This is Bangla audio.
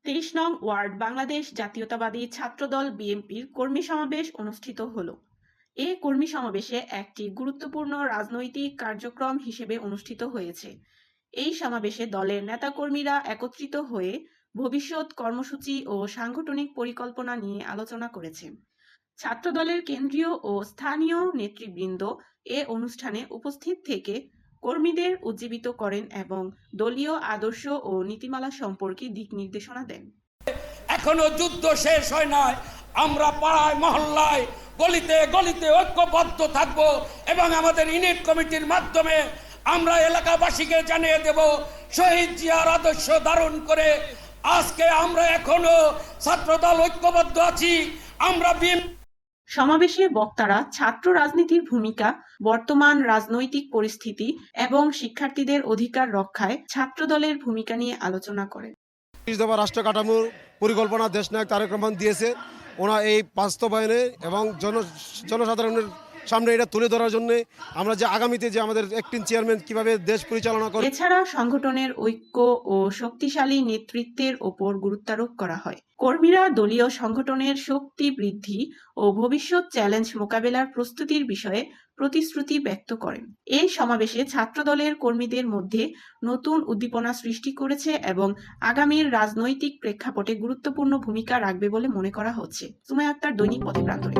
২৩ নং ওয়ার্ড বাংলাদেশ জাতীয়তাবাদী ছাত্রদল বিএনপির কর্মী সমাবেশ অনুষ্ঠিত হলো। এ কর্মী সমাবেশে একটি গুরুত্বপূর্ণ রাজনৈতিক কার্যক্রম হিসেবে অনুষ্ঠিত হয়েছে। এই সমাবেশে দলের নেতাকর্মীরা একত্রিত হয়ে ভবিষ্যৎ কর্মসূচি ও সাংগঠনিক পরিকল্পনা নিয়ে আলোচনা করেছেন। ছাত্রদলের কেন্দ্রীয় ও স্থানীয় নেতৃবৃন্দ এ অনুষ্ঠানে উপস্থিত থেকে কর্মীদের উজ্জীবিত করেন এবং দলীয় আদর্শ ও নীতিমালা সম্পর্কে দিক নির্দেশনা দেন। এখনো যুদ্ধ শেষ হয় নাই। আমরা পাড়ায় মহল্লায় গলিতে গলিতে ঐক্যবদ্ধ থাকব এবং আমাদের ইউনিট কমিটির মাধ্যমে আমরা এলাকাবাসীকে জানিয়ে দেব শহীদ জিয়ার আদর্শ ধারণ করে আজকে আমরা এখনো ছাত্রদল ঐক্যবদ্ধ আছি। আমরা সমাবেশে বক্তারা ছাত্র রাজনীতির ভূমিকা, বর্তমান রাজনৈতিক পরিস্থিতি এবং শিক্ষার্থীদের অধিকার রক্ষায় ছাত্রদলের ভূমিকা নিয়ে আলোচনা করেন। রাষ্ট্র কাঠামোর পরিকল্পনা দেশনায়ক তারেক রহমান দিয়েছে, ওনা এই বাস্তবায়নে এবং জনসাধারণের সামনে এটা তুলে ধরার জন্য আমরা যে আগামীতে যে আমাদের অ্যাক্টিং চেয়ারম্যান কিভাবে দেশ পরিচালনা করে। এছাড়া সংগঠনের ঐক্য ও শক্তিশালী নেতৃত্বের ওপর গুরুত্বারোপ করা হয়। কর্মীরা দলীয় সংগঠনের শক্তি বৃদ্ধি ও ভবিষ্যৎ চ্যালেঞ্জ মোকাবেলার প্রস্তুতির বিষয়ে প্রতিশ্রুতি ব্যক্ত করেন। এই সমাবেশে ছাত্রদলের কর্মীদের মধ্যে নতুন উদ্দীপনা সৃষ্টি করেছে এবং আগামীর রাজনৈতিক প্রেক্ষাপটে গুরুত্বপূর্ণ ভূমিকা রাখবে বলে মনে করা হচ্ছে। সুমাইয়া আক্তার, দৈনিক পথে প্রান্তরে।